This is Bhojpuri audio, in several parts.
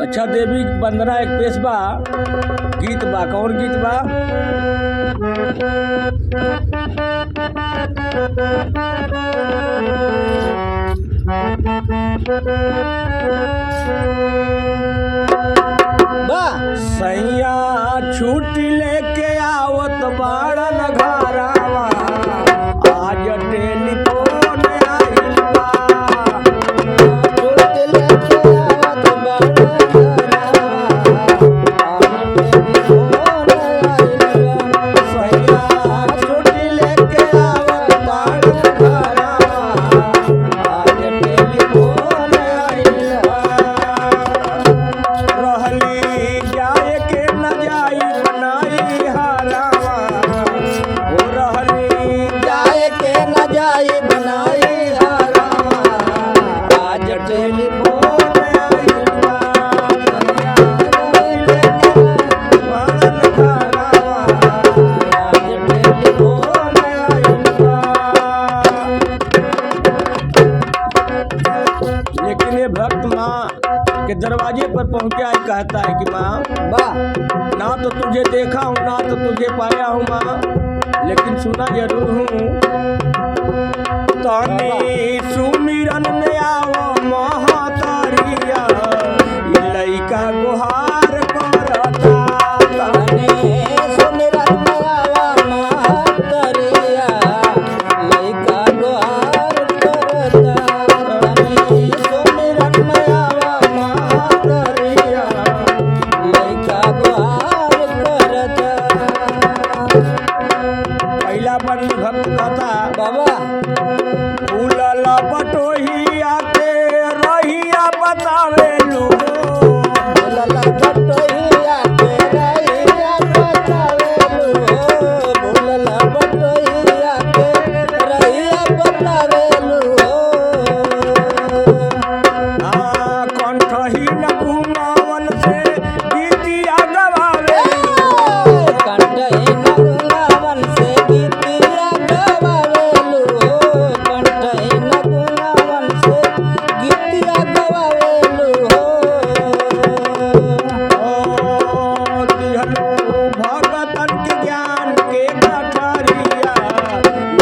अच्छा देवी वंदना एक पेश बा, गीत बा। कौन गीत बा? सैया छुट्टी लेके आवत बाड़न घरवा, आज टेलीफोन आइल बा। छुट्टी लेके आवत बाड़न घरवा, आज टेलीफोन आइल बा। सैया छुट्टी लेके आवत बाड़न घरवा, आज टेलीफोन आइल बा। रहली जाए के न जाई बनाई हारावा, हो रहली जाए के न जाई बनाई हारावा, आज टेलीफोन आइल बा। सैया लेके बाड़न घरवा, आज टेलीफोन आइल बा। लेकिन ये भक्त माँ के दरवाजे पर पहुंच के आज कहता है कि माँ, ना तो तुझे देखा हूँ ना तो तुझे पाया हूँ माँ, लेकिन सुना जरूर हूँ। तनी सुमिरन में आओ महतरिया, ई लइका गुहार करता। तनी सुमिरन में आओ महतरिया, लइका गुहार करता। तनी सुमिरन में आओ महतरिया, लइका गुहार करता। पहला बन भक्त कहता बाबा, फूलल बटोहिया के रहिया बतावेलू, फूलल बटोहिया के रहिया बतावेलू, फूलल बटोहिया के रहिया बतावेलू। कंठही न घुमावन से गीतिया गवावेलू, कंठही न घुमावन से गीतिया गवावेलू, कंठही न घुमावन से गीतिया गवावेलू। दिहलू भगतन के ज्ञान के गठरिया,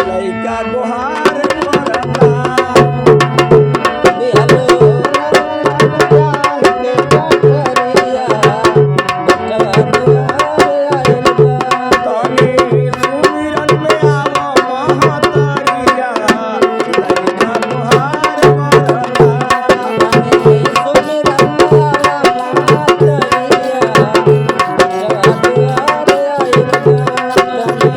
लइका गुहार करता। दिहलू ज्ञान के गठरिया, बटवा दुआर आइल बा। तनी सुमिरन में आवो महतरिया, लइका गुहार करता। तनी सुमिरन में आवो महतरिया, बटवा दुआर आइल बा। तनी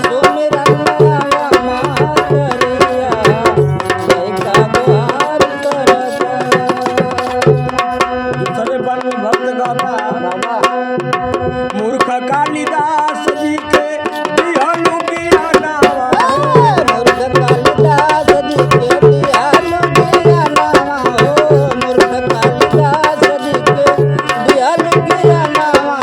सुमिरन में आवो महतरिया, लइका गुहार करता। दूसरे बन भक्त गाता बाबा, मूर्ख कालिदास जी के दिहलू ज्ञानवा, मूर्ख कालिदास जी के दिहलू ज्ञानवा, मूर्ख कालिदास जी के दिहलू ज्ञानवा।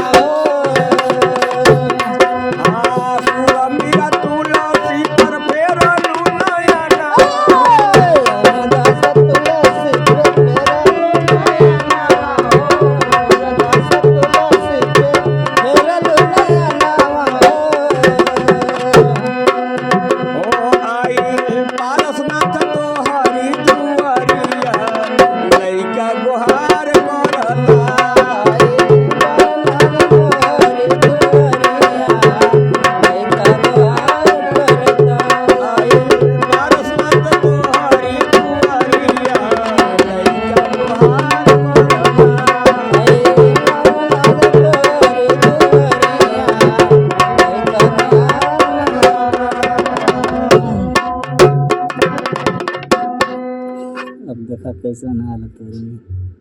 सुरमीरा तुलसी पर फेरलू नयना, रामदास तुलसी पर फेरलू नयना, रामदास तुलसी पे फेरलू नयना। ओ आइल पारसनाथ तोहरी दुआरिया, लइका गुहार करता। आइल पारसनाथ तोहरी दुआरिया, लइका गुहार करता। आइल पारसनाथ तोहरी दुआरिया, लइका गुहार करता। आइल पारसनाथ तोहरी दुआरिया, लइका गुहार। अब देखा कैसा हालत हो रही है।